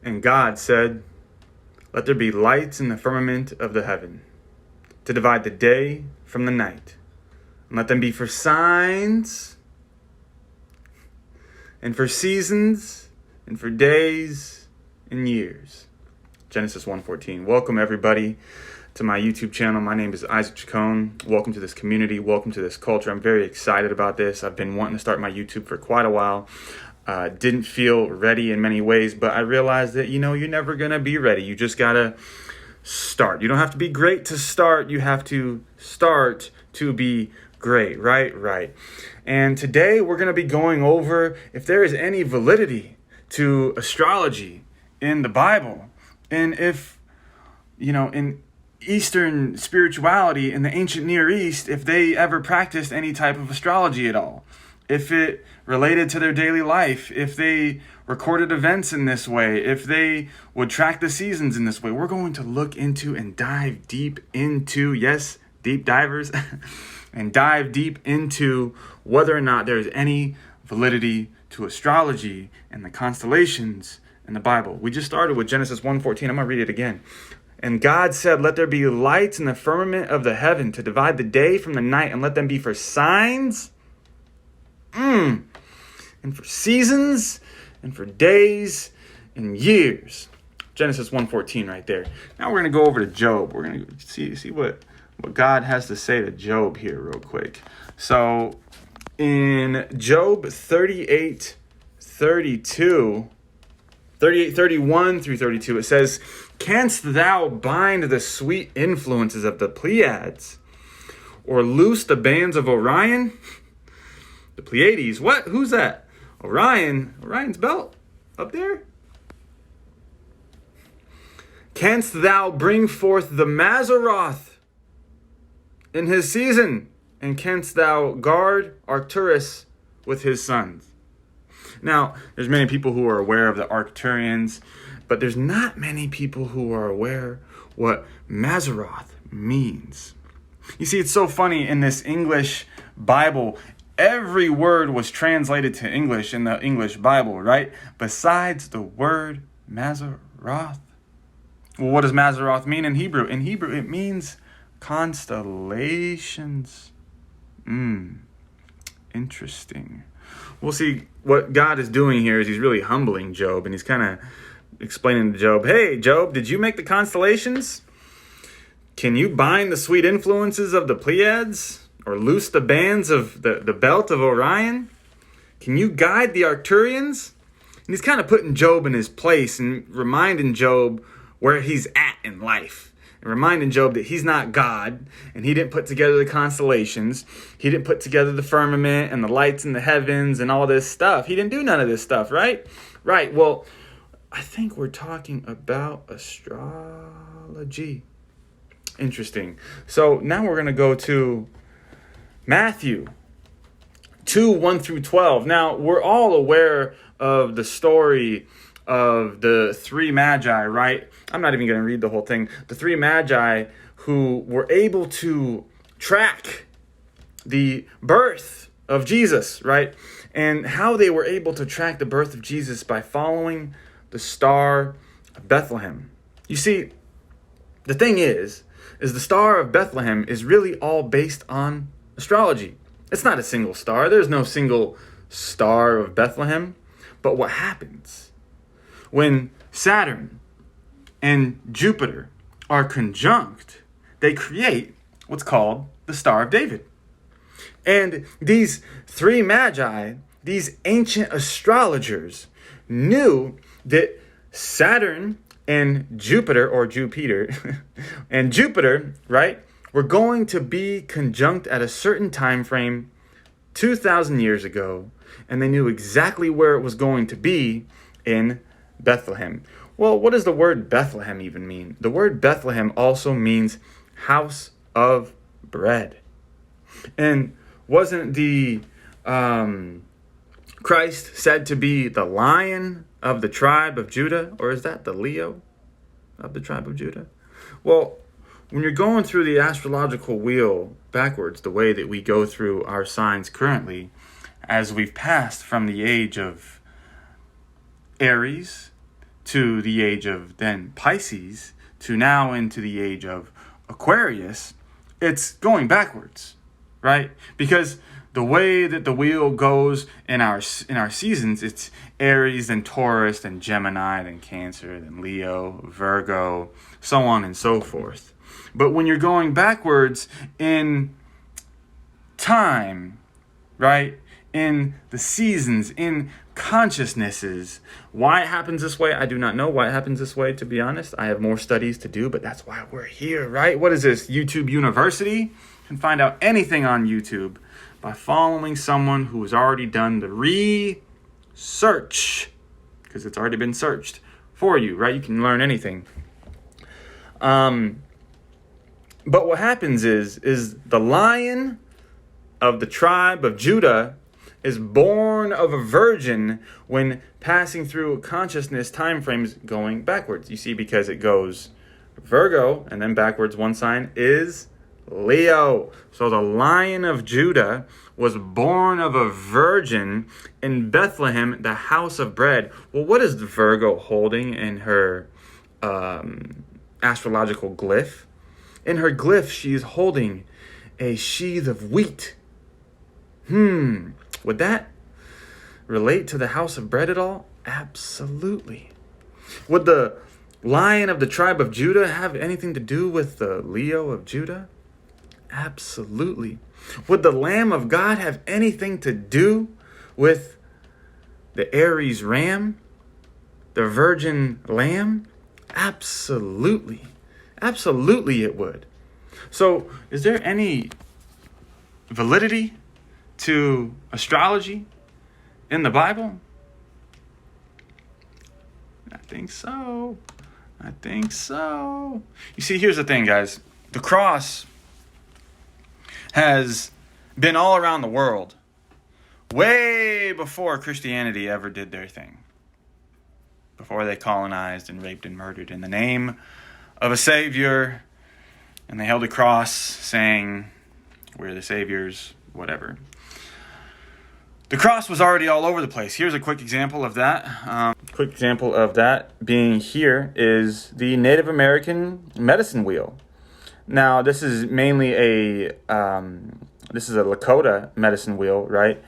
And God said, "Let there be lights in the firmament of the heaven, to divide the day from the night, and let them be for signs, and for seasons, and for days and years." Genesis 1:14. Welcome everybody to my YouTube channel. My name is Isaac Chacon. Welcome to this community. Welcome to this culture. I'm very excited about this. I've been wanting to start my YouTube for quite a while. Didn't feel ready in many ways, but I realized that, you're never going to be ready. You just got to start. You don't have to be great to start. You have to start to be great, right? And today we're going to be going over if there is any validity to astrology in the Bible. And if, in Eastern spirituality in the ancient Near East, if they ever practiced any type of astrology at all, if it related to their daily life, if they recorded events in this way, if they would track the seasons in this way, we're going to look into and dive deep into, yes, deep divers, and dive deep into whether or not there is any validity to astrology and the constellations in the Bible. We just started with Genesis 1:14. I'm going to read it again. And God said, "Let there be lights in the firmament of the heaven to divide the day from the night, and let them be for signs, and for seasons, and for days and years." Genesis 1:14 right there. Now we're going to go over to Job. We're going to see what God has to say to Job here real quick. So in Job 38:31 through 32, it says, "Canst thou bind the sweet influences of the Pleiades, or loose the bands of Orion?" The Pleiades, what? Who's that? Orion. Orion's belt up there. "Canst thou bring forth the Mazzaroth in his season? And canst thou guard Arcturus with his sons?" Now, there's many people who are aware of the Arcturians, but there's not many people who are aware what Mazzaroth means. You see, it's so funny in this English Bible. Every word was translated to English in the English Bible, right? Besides the word Mazzaroth. Well, what does Mazzaroth mean in Hebrew? In Hebrew, it means constellations. Interesting. We'll see what God is doing here is he's really humbling Job, and he's kind of explaining to Job, "Hey, Job, did you make the constellations? Can you bind the sweet influences of the Pleiades? Or loose the bands of the belt of Orion? Can you guide the Arcturians?" And he's kind of putting Job in his place and reminding Job where he's at in life. And reminding Job that he's not God, and he didn't put together the constellations. He didn't put together the firmament and the lights in the heavens and all this stuff. He didn't do none of this stuff, right? Right, well, I think we're talking about astrology. Interesting. So now we're going to go to Matthew 2:1 through 12. Now, we're all aware of the story of the three magi, right? I'm not even going to read the whole thing. The three magi who were able to track the birth of Jesus, right? And how they were able to track the birth of Jesus by following the star of Bethlehem. You see, the thing is the star of Bethlehem is really all based on astrology. It's not a single star. There's no single star of Bethlehem. But what happens when Saturn and Jupiter are conjunct, they create what's called the Star of David. And these three magi, these ancient astrologers, knew that Saturn and Jupiter, or Jupiter, and Jupiter, right, were going to be conjunct at a certain time frame 2,000 years ago, and they knew exactly where it was going to be in Bethlehem. Well, what does the word Bethlehem even mean? The word Bethlehem also means house of bread. And wasn't the Christ said to be the Lion of the tribe of Judah? Or is that the Leo of the tribe of Judah? Well, when you're going through the astrological wheel backwards, the way that we go through our signs currently, as we've passed from the age of Aries to the age of then Pisces to now into the age of Aquarius, it's going backwards, right? Because the way that the wheel goes in our seasons, it's Aries, then Taurus, then Gemini, then Cancer, then Leo, Virgo, so on and so forth. But when you're going backwards in time, right, in the seasons, in consciousnesses, why it happens this way, I do not know why it happens this way, to be honest. I have more studies to do, but that's why we're here, right? What is this, YouTube University? You can find out anything on YouTube by following someone who has already done the research, because it's already been searched for you, right? You can learn anything. But what happens is the Lion of the tribe of Judah is born of a virgin when passing through consciousness time frames going backwards. You see, because it goes Virgo and then backwards one sign is Leo. So the Lion of Judah was born of a virgin in Bethlehem, the house of bread. Well, what is the Virgo holding in her astrological glyph? In her glyph, she's holding a sheath of wheat. Would that relate to the house of bread at all? Absolutely. Would the Lion of the tribe of Judah have anything to do with the Leo of Judah? Absolutely. Would the Lamb of God have anything to do with the Aries ram, the virgin lamb? Absolutely. Absolutely it would. So is there any validity to astrology in the Bible? I think so. You see, here's the thing, guys. The cross has been all around the world way before Christianity ever did their thing. Before they colonized and raped and murdered in the name of a savior, and they held a cross saying, we're the saviors, whatever. The cross was already all over the place. Here's a quick example of that. Being here is the Native American medicine wheel. Now, this is mainly a Lakota medicine wheel, right?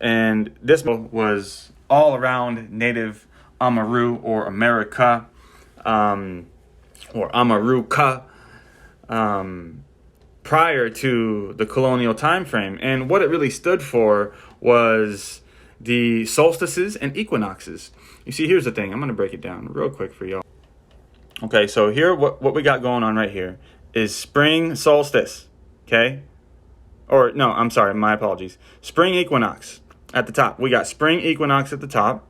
And this was all around Native Amaru or America, or Amaruka, prior to the colonial time frame. And what it really stood for was the solstices and equinoxes. You see, here's the thing. I'm going to break it down real quick for y'all. Okay, so here, what we got going on right here is spring solstice, okay? Or, no, I'm sorry, my apologies. Spring equinox at the top. We got spring equinox at the top,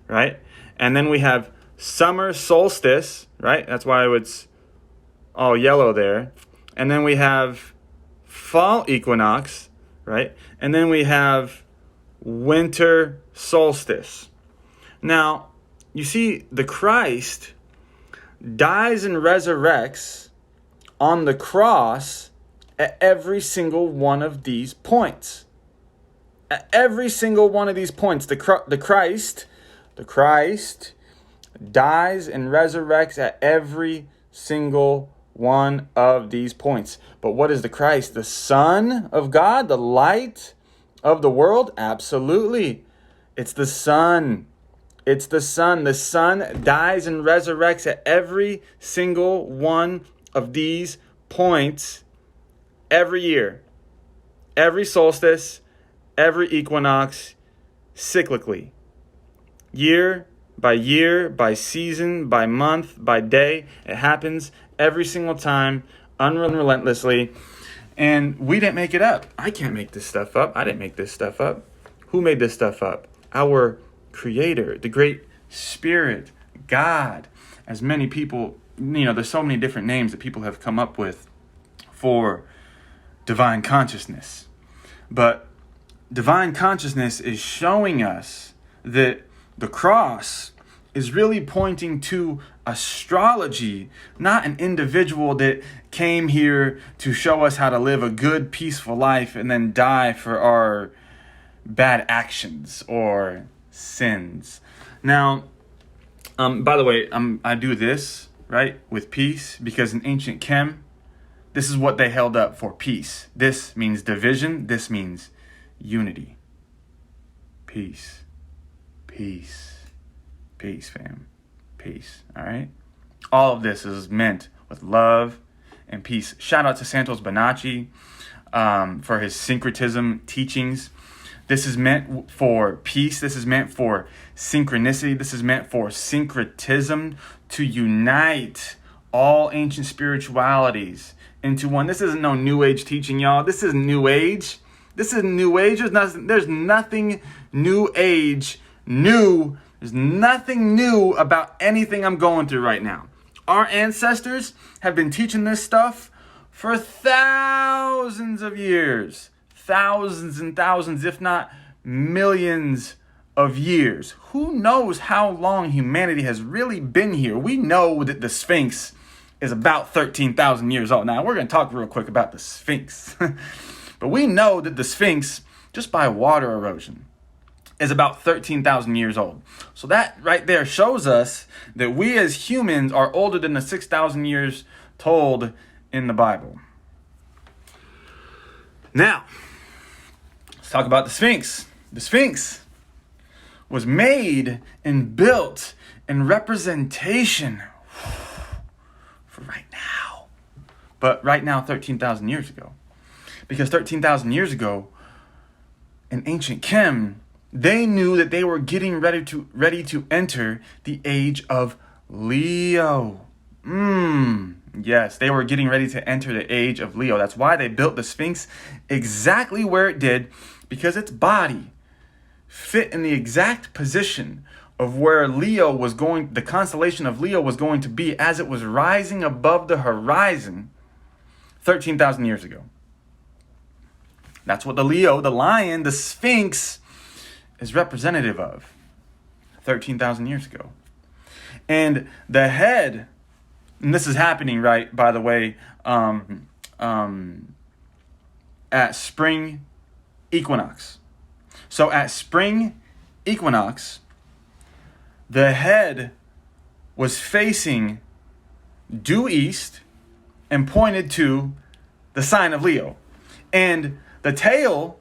right? And then we have summer solstice, right? That's why it's all yellow there. And then we have fall equinox, right? And then we have winter solstice. Now, you see, the Christ dies and resurrects on the cross at every single one of these points. At every single one of these points, the Christ dies and resurrects at every single one of these points. But what is the Christ? The Son of God, the light of the world? Absolutely. It's the Son. It's the Son. The Son dies and resurrects at every single one of these points every year. Every solstice, every equinox, cyclically. Year by season, by month, by day. It happens every single time, unrelentlessly. And we didn't make it up. I can't make this stuff up. I didn't make this stuff up. Who made this stuff up? Our Creator, the Great Spirit, God. As many people, there's so many different names that people have come up with for divine consciousness. But divine consciousness is showing us that the cross is really pointing to astrology, not an individual that came here to show us how to live a good, peaceful life and then die for our bad actions or sins. Now, By the way, I do this, right, with peace, because in ancient Chem, this is what they held up for peace. This means division. This means unity. Peace. Peace. Peace, fam. Peace, all right? All of this is meant with love and peace. Shout out to Santos Bonacci for his syncretism teachings. This is meant for peace. This is meant for synchronicity. This is meant for syncretism, to unite all ancient spiritualities into one. This isn't no New Age teaching, y'all. This is New Age. This is New Age. There's nothing New Age new. There's nothing new about anything I'm going through right now. Our ancestors have been teaching this stuff for thousands of years. Thousands and thousands, if not millions of years. Who knows how long humanity has really been here? We know that the Sphinx is about 13,000 years old. Now, we're going to talk real quick about the Sphinx. But we know that the Sphinx, just by water erosion, is about 13,000 years old. So that right there shows us that we as humans are older than the 6,000 years told in the Bible. Now, let's talk about the Sphinx. The Sphinx was made and built in representation for right now. But right now, 13,000 years ago. Because 13,000 years ago, in ancient Chem, they knew that they were getting ready to enter the age of Leo. Yes, they were getting ready to enter the age of Leo. That's why they built the Sphinx exactly where it did, because its body fit in the exact position of where the constellation of Leo was going to be as it was rising above the horizon 13,000 years ago. That's what the Leo, the lion, the Sphinx is representative of 13,000 years ago. And the head, and this is happening, right, by the way, at spring equinox. So at spring equinox, the head was facing due east and pointed to the sign of Leo. And the tail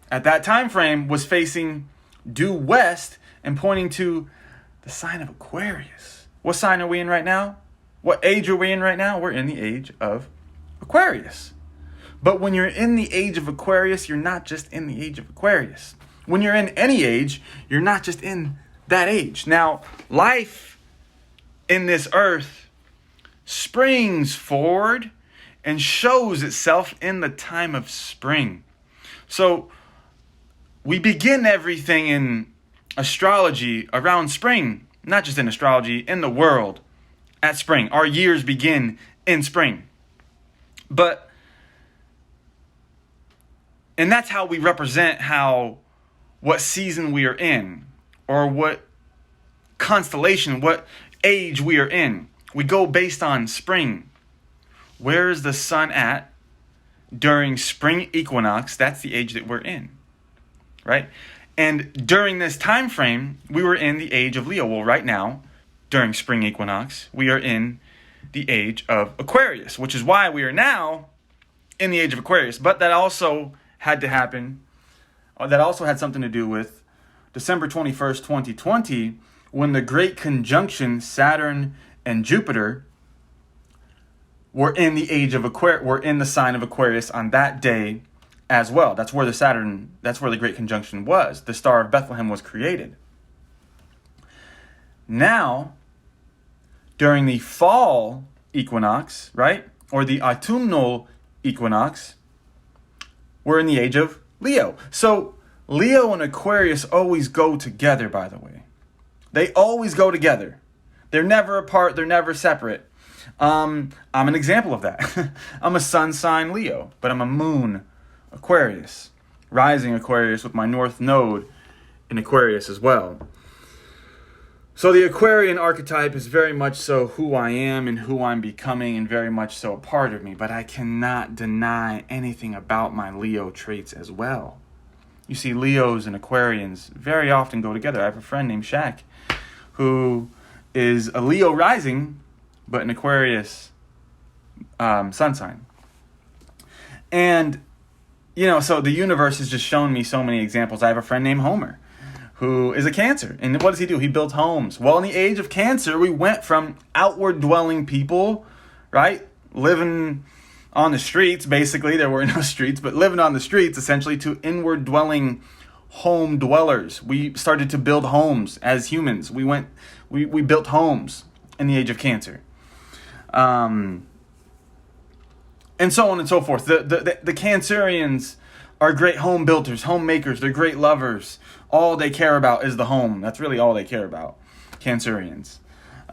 at that time frame was facing due west and pointing to the sign of Aquarius. What sign are we in right now? What age are we in right now? We're in the age of Aquarius. But when you're in the age of Aquarius, you're not just in the age of Aquarius. When you're in any age, you're not just in that age. Now, life in this earth springs forward and shows itself in the time of spring. So we begin everything in astrology around spring, not just in astrology, in the world at spring. Our years begin in spring. And that's how we represent what season we are in, or what constellation, what age we are in. We go based on spring. Where is the sun at during spring equinox? That's the age that we're in, right? And during this time frame, we were in the age of Leo. Well, right now, during spring equinox, we are in the age of Aquarius, which is why we are now in the age of Aquarius. But that also had to happen. That also had something to do with December 21st, 2020, when the great conjunction Saturn and Jupiter were in the age of Aquarius, were in the sign of Aquarius on that day as well. That's where the great conjunction was. The Star of Bethlehem was created. Now, during the fall equinox, right, or the autumnal equinox, we're in the age of Leo. So Leo and Aquarius always go together, by the way. They always go together. They're never apart. They're never separate. I'm an example of that. I'm a sun sign Leo, but I'm a moon Aquarius, rising Aquarius with my north node in Aquarius as well. So the Aquarian archetype is very much so who I am and who I'm becoming, and very much so a part of me. But I cannot deny anything about my Leo traits as well. You see, Leos and Aquarians very often go together. I have a friend named Shaq who is a Leo rising, but an Aquarius sun sign. And, so the universe has just shown me so many examples. I have a friend named Homer who is a Cancer. And what does he do? He builds homes. Well, in the age of Cancer, we went from outward dwelling people, right? Living on the streets, basically. There were no streets, but living on the streets, essentially, to inward dwelling home dwellers. We started to build homes as humans. We built homes in the age of Cancer. And so on and so forth. The Cancerians are great home builders, home makers. They're great lovers. All they care about is the home. That's really all they care about, Cancerians.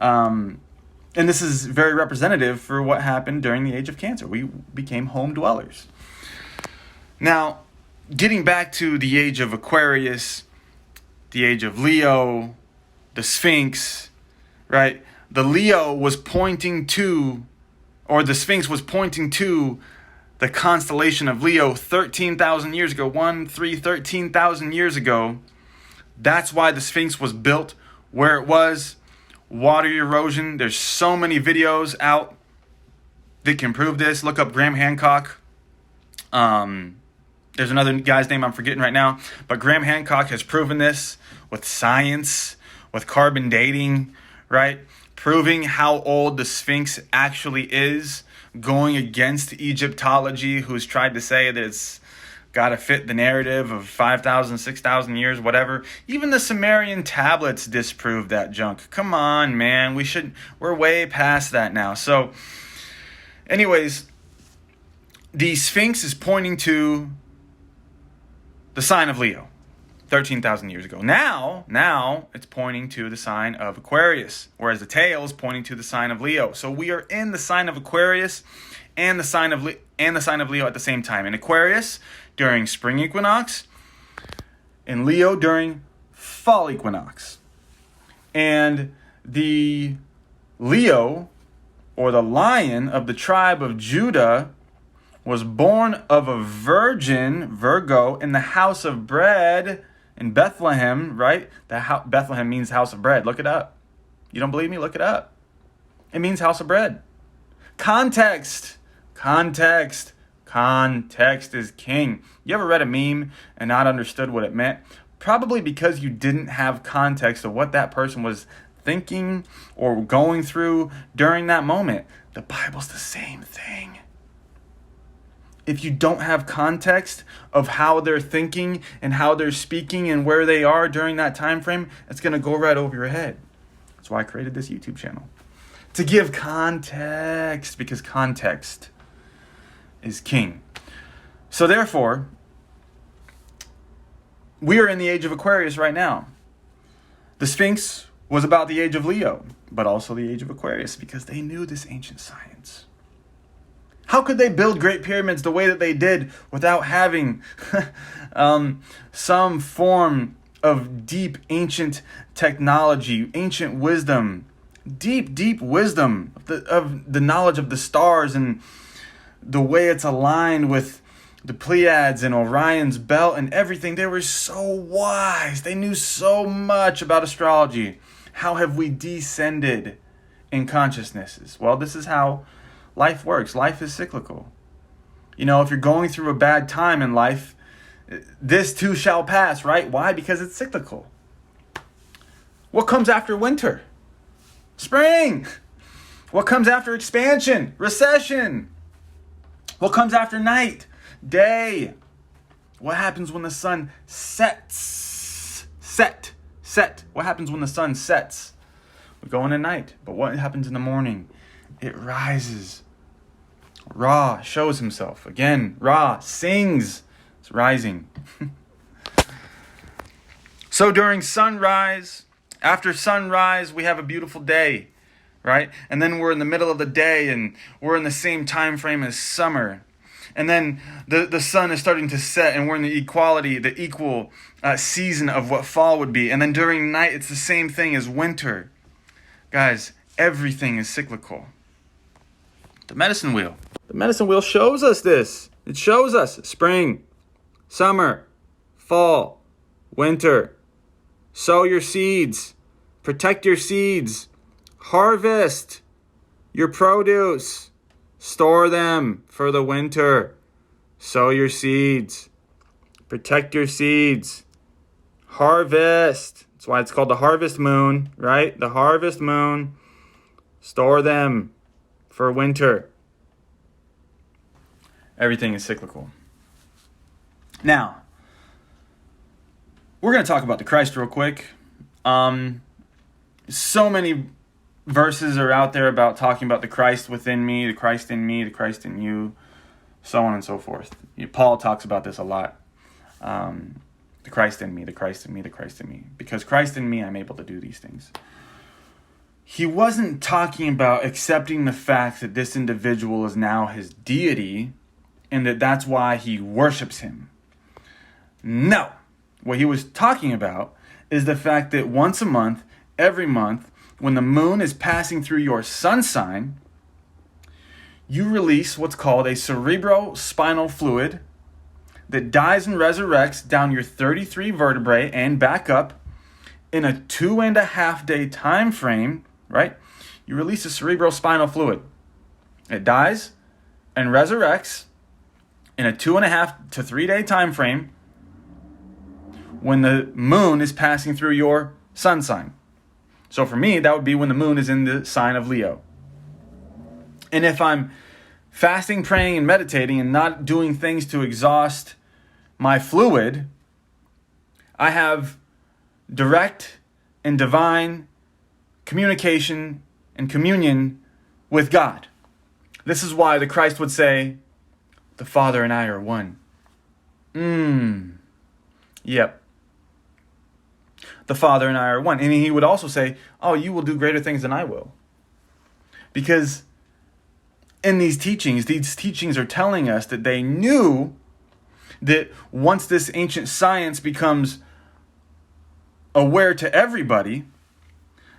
And this is very representative for what happened during the age of Cancer. We became home dwellers. Now, getting back to the age of Aquarius, the age of Leo, the Sphinx, right? The Leo was pointing to, or the Sphinx was pointing to the constellation of Leo 13,000 years ago, 13,000 years ago. That's why the Sphinx was built where it was. Water erosion. There's so many videos out that can prove this. Look up Graham Hancock. There's another guy's name I'm forgetting right now. But Graham Hancock has proven this with science, with carbon dating, right? Proving how old the Sphinx actually is, going against Egyptology, who's tried to say that it's got to fit the narrative of 5,000, 6,000 years, whatever. Even the Sumerian tablets disprove that junk. Come on, man. We're way past that now. So, anyways, the Sphinx is pointing to the sign of Leo 13,000 years ago. Now it's pointing to the sign of Aquarius, whereas the tail is pointing to the sign of Leo. So we are in the sign of Aquarius and the sign of Leo at the same time. In Aquarius during spring equinox, in Leo during fall equinox. And the Leo, or the lion of the tribe of Judah, was born of a virgin, Virgo, in the house of bread in Bethlehem, right? Bethlehem means house of bread. Look it up. You don't believe me? Look it up. It means house of bread. Context is king. You ever read a meme and not understood what it meant? Probably because you didn't have context of what that person was thinking or going through during that moment. The Bible's the same thing. If you don't have context of how they're thinking and how they're speaking and where they are during that time frame, it's going to go right over your head. That's why I created this YouTube channel. To give context, because context is king. So therefore, we are in the age of Aquarius right now. The Sphinx was about the age of Leo, but also the age of Aquarius, because they knew this ancient science. How could they build great pyramids the way that they did without having some form of deep ancient technology, ancient wisdom, deep wisdom of the knowledge of the stars and the way it's aligned with the Pleiades and Orion's belt and everything? They were so wise. They knew so much about astrology. How have we descended in consciousnesses? Well, this is how life works. Life is cyclical. If you're going through a bad time in life, this too shall pass, right? Why? Because it's cyclical. What comes after winter? Spring. What comes after expansion? Recession. What comes after night? Day. What happens when the sun sets? Set. What happens when the sun sets? We go into night. But what happens in the morning? It rises. Ra shows himself. Again, Ra sings. It's rising. So during sunrise, after sunrise, we have a beautiful day, right? And then we're in the middle of the day and we're in the same time frame as summer. And then the sun is starting to set and we're in the equal season of what fall would be. And then during night, it's the same thing as winter. Guys, everything is cyclical. The medicine wheel. The medicine wheel shows us this. It shows us spring, summer, fall, winter. Sow your seeds. Protect your seeds. Harvest your produce. Store them for the winter. Sow your seeds. Protect your seeds. Harvest. That's why it's called the harvest moon, right? The harvest moon. Store them for winter. Everything is cyclical. Now, we're going to talk about the Christ real quick. So many verses are out there about talking about the Christ within me, the Christ in me, the Christ in you, so on and so forth. Paul talks about this a lot. The Christ in me, the Christ in me, the Christ in me. Because Christ in me, I'm able to do these things. He wasn't talking about accepting the fact that this individual is now his deity and that that's why he worships him. No. What he was talking about is the fact that once a month, every month, when the moon is passing through your sun sign, you release what's called a cerebral spinal fluid that dies and resurrects down your 33 vertebrae and back up in a 2.5 day time frame, right? You release a cerebral spinal fluid. It dies and resurrects in a 2.5 to 3 day time frame when the moon is passing through your sun sign. So for me, that would be when the moon is in the sign of Leo. And if I'm fasting, praying, and meditating and not doing things to exhaust my fluid, I have direct and divine communication and communion with God. This is why the Christ would say, the Father and I are one. Yep. The Father and I are one. And he would also say, oh, you will do greater things than I will. Because in these teachings are telling us that they knew that once this ancient science becomes aware to everybody,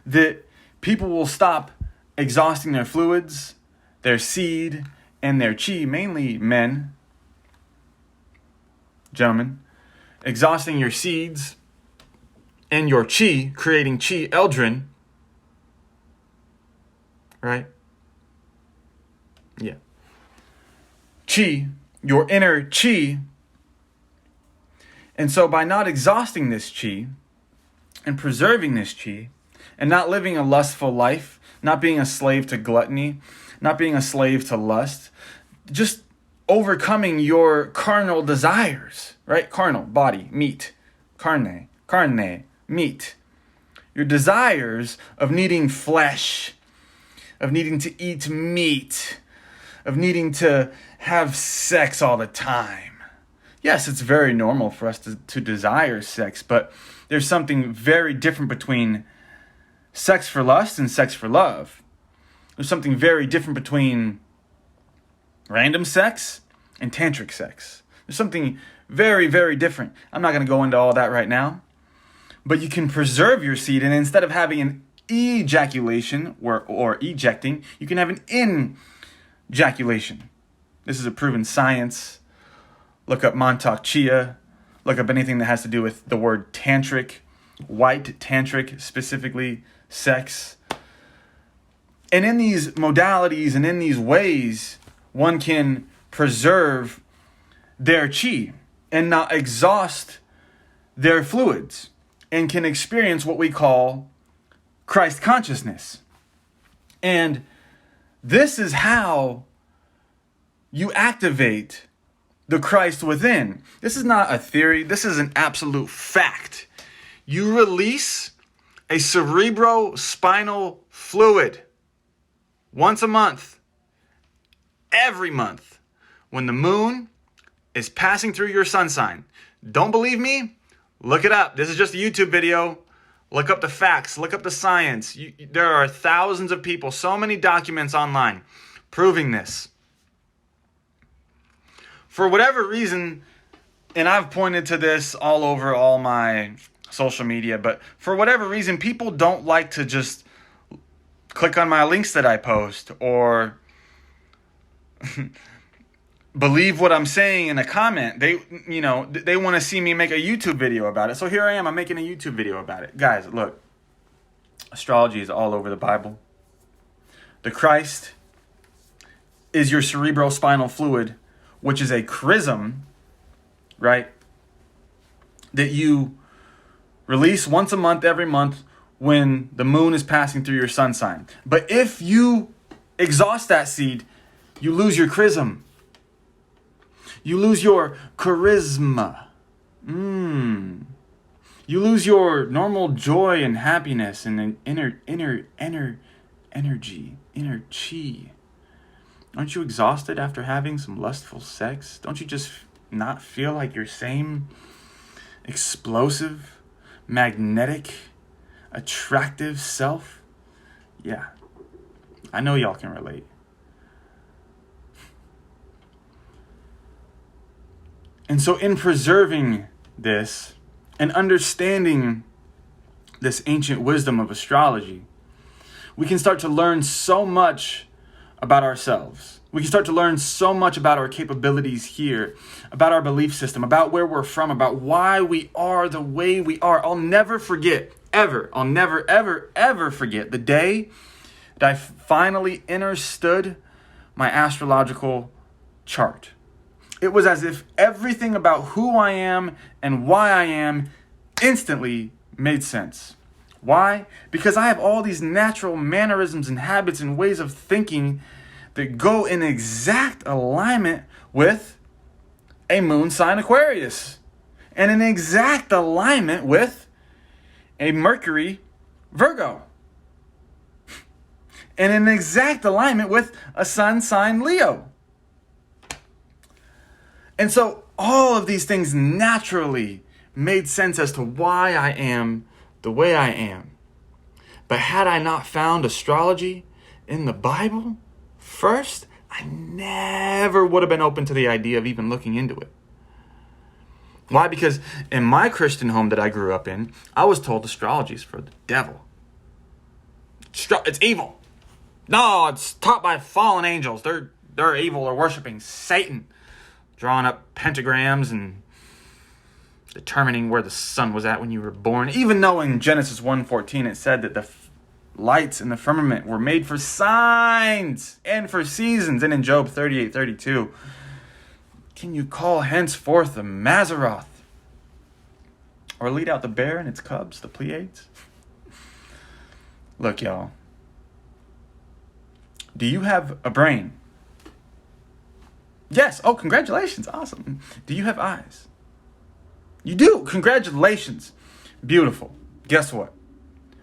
that people will stop exhausting their fluids, their seed, and their chi, mainly men, gentlemen, exhausting your seeds and your chi, creating chi eldrin, right? Yeah. Chi, your inner chi. And so by not exhausting this chi and preserving this chi and not living a lustful life, not being a slave to gluttony, not being a slave to lust, just overcoming your carnal desires, right? Carnal, body, meat, carne, meat. Your desires of needing flesh, of needing to eat meat, of needing to have sex all the time. Yes, it's very normal for us to desire sex, but there's something very different between sex for lust and sex for love. There's something very different between random sex and tantric sex. There's something very, very different. I'm not going to go into all that right now. But you can preserve your seed, and instead of having an ejaculation or ejecting, you can have an injaculation. This is a proven science. Look up Montauk Chia. Look up anything that has to do with the word tantric, white tantric, specifically sex. And in these modalities and in these ways, one can preserve their chi and not exhaust their fluids, and can experience what we call Christ consciousness. And this is how you activate the Christ within. This is not a theory. This is an absolute fact. You release a cerebrospinal fluid once a month, every month, when the moon is passing through your sun sign. Don't believe me? Look it up. This is just a YouTube video. Look up the facts. Look up the science. There are thousands of people, so many documents online proving this. For whatever reason, and I've pointed to this all over all my social media, but for whatever reason, people don't like to just click on my links that I post or believe what I'm saying in a comment. They want to see me make a YouTube video about it. So here I am. I'm making a YouTube video about it. Guys, look. Astrology is all over the Bible. The Christ is your cerebral spinal fluid, which is a chrism, right? That you release once a month, every month, when the moon is passing through your sun sign. But if you exhaust that seed, you lose your chrism. You lose your charisma. You lose your normal joy and happiness and an inner energy, inner chi. Aren't you exhausted after having some lustful sex? Don't you just not feel like your same explosive, magnetic, attractive self? Yeah, I know y'all can relate. And so in preserving this and understanding this ancient wisdom of astrology, we can start to learn so much about ourselves. We can start to learn so much about our capabilities here, about our belief system, about where we're from, about why we are the way we are. I'll never forget, I'll never forget the day that I finally understood my astrological chart. It was as if everything about who I am and why I am instantly made sense. Why? Because I have all these natural mannerisms and habits and ways of thinking that go in exact alignment with a moon sign Aquarius, and in exact alignment with a Mercury Virgo, and in exact alignment with a sun sign Leo. And so all of these things naturally made sense as to why I am the way I am. But had I not found astrology in the Bible first, I never would have been open to the idea of even looking into it. Why? Because in my Christian home that I grew up in, I was told astrology is for the devil. It's evil. No, it's taught by fallen angels. They're evil. They're worshiping Satan. Drawing up pentagrams and determining where the sun was at when you were born. Even though in Genesis 1:14 it said that the lights in the firmament were made for signs and for seasons. And in Job 38:32, can you call henceforth the Mazzaroth? Or lead out the bear and its cubs, the Pleiades? Look, y'all. Do you have a brain? Yes. Oh, congratulations. Awesome. Do you have eyes? You do. Congratulations. Beautiful. Guess what?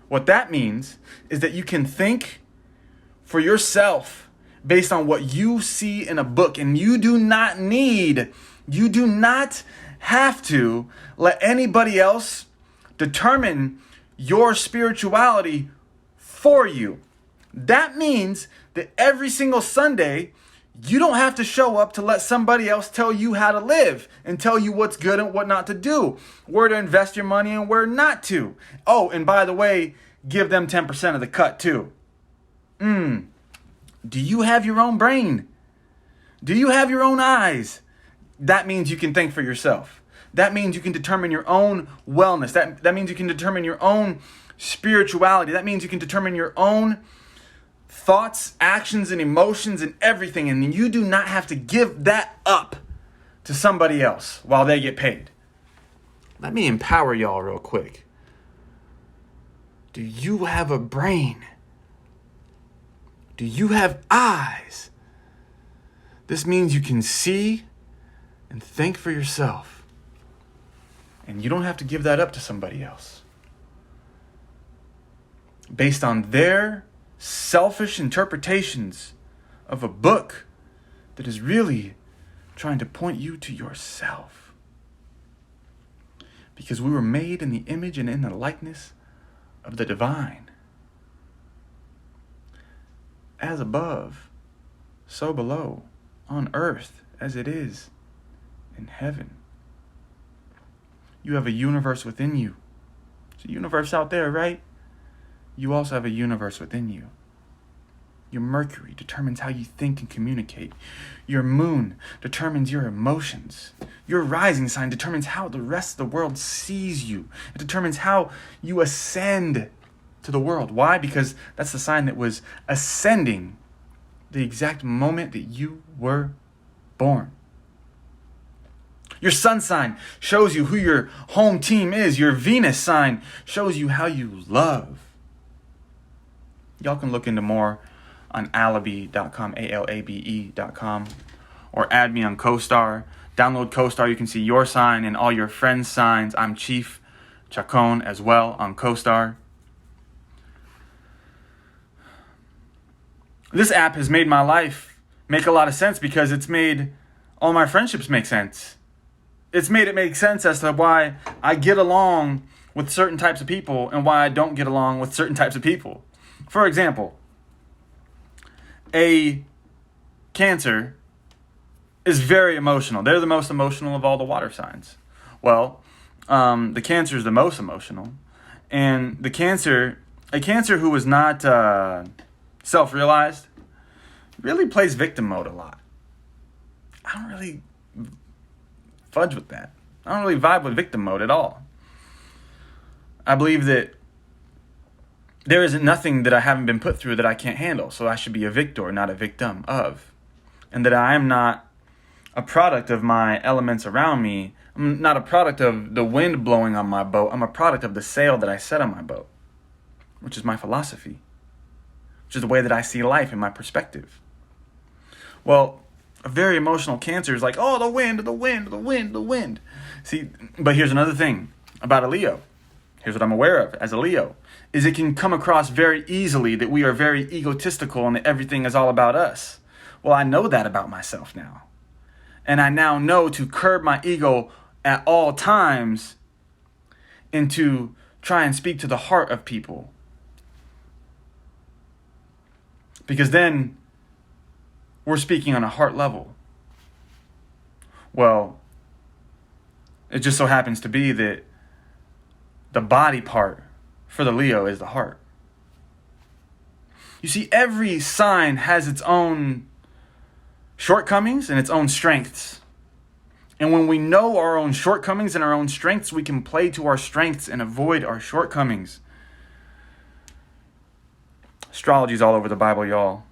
What that means is that you can think for yourself based on what you see in a book. And you do not have to let anybody else determine your spirituality for you. That means that every single Sunday, you don't have to show up to let somebody else tell you how to live and tell you what's good and what not to do, where to invest your money and where not to. Oh, and by the way, give them 10% of the cut too. Do you have your own brain? Do you have your own eyes? That means you can think for yourself. That means you can determine your own wellness. That means you can determine your own spirituality. That means you can determine your own thoughts, actions, and emotions and everything. And you do not have to give that up to somebody else while they get paid. Let me empower y'all real quick. Do you have a brain? Do you have eyes? This means you can see and think for yourself. And you don't have to give that up to somebody else based on their selfish interpretations of a book that is really trying to point you to yourself. Because we were made in the image and in the likeness of the divine. As above, so below, on earth as it is in heaven. You have a universe within you. There's a universe out there, right? You also have a universe within you. Your Mercury determines how you think and communicate. Your moon determines your emotions. Your rising sign determines how the rest of the world sees you. It determines how you ascend to the world. Why? Because that's the sign that was ascending the exact moment that you were born. Your sun sign shows you who your home team is. Your Venus sign shows you how you love. Y'all can look into more on alabe.com, ALABE.com, or add me on CoStar. Download CoStar. You can see your sign and all your friends' signs. I'm Chief Chacon as well on CoStar. This app has made my life make a lot of sense because it's made all my friendships make sense. It's made it make sense as to why I get along with certain types of people and why I don't get along with certain types of people. For example, a Cancer is very emotional. They're the most emotional of all the water signs. Well, the Cancer is the most emotional. And a Cancer who is not self-realized really plays victim mode a lot. I don't really fudge with that. I don't really vibe with victim mode at all. I believe that there isn't nothing that I haven't been put through that I can't handle, so I should be a victor, not a victim of. And that I am not a product of my elements around me. I'm not a product of the wind blowing on my boat. I'm a product of the sail that I set on my boat, which is my philosophy, which is the way that I see life and my perspective. Well, a very emotional Cancer is like, oh, the wind, the wind, the wind, the wind. See, but here's another thing about a Leo. Here's what I'm aware of as a Leo, is it can come across very easily that we are very egotistical and that everything is all about us. Well, I know that about myself now. And I now know to curb my ego at all times and to try and speak to the heart of people. Because then we're speaking on a heart level. Well, it just so happens to be that the body part for the Leo is the heart. You see, every sign has its own shortcomings and its own strengths. And when we know our own shortcomings and our own strengths, we can play to our strengths and avoid our shortcomings. Astrology is all over the Bible, y'all.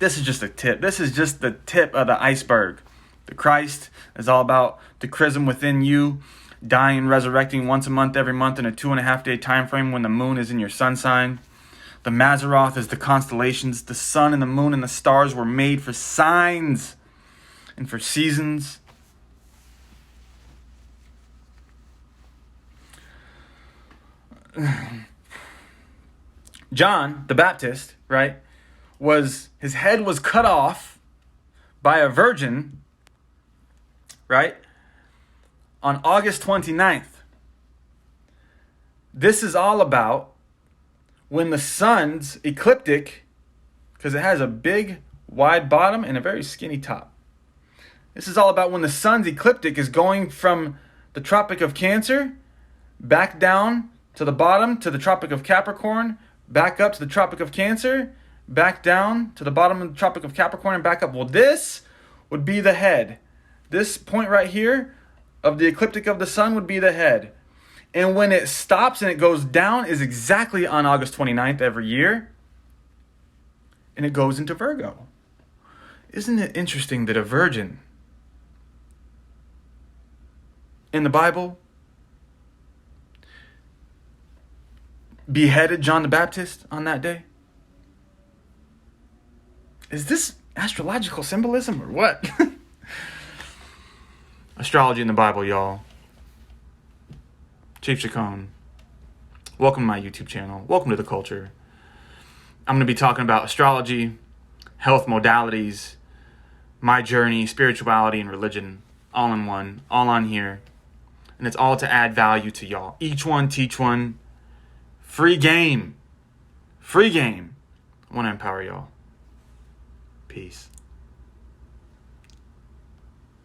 This is just a tip. This is just the tip of the iceberg. The Christ is all about the chrism within you, dying and resurrecting once a month, every month in a 2.5 day time frame when the moon is in your sun sign. The Mazzaroth is the constellations. The sun and the moon and the stars were made for signs and for seasons. John the Baptist, right, his head was cut off by a virgin, right, on August 29th. This is all about when the sun's ecliptic, because it has a big, wide bottom and a very skinny top. This is all about when the sun's ecliptic is going from the Tropic of Cancer back down to the bottom to the Tropic of Capricorn, back up to the Tropic of Cancer, back down to the bottom of the Tropic of Capricorn, and back up. Well, this would be the head. This point right here of the ecliptic of the sun would be the head. And when it stops and it goes down is exactly on August 29th every year. And it goes into Virgo. Isn't it interesting that a virgin in the Bible beheaded John the Baptist on that day? Is this astrological symbolism or what? Astrology in the Bible, y'all. Chief Chacon. Welcome to my YouTube channel. Welcome to the culture. I'm going to be talking about astrology, health modalities, my journey, spirituality, and religion, all in one, all on here. And it's all to add value to y'all. Each one, teach one. Free game. Free game. I want to empower y'all. Peace.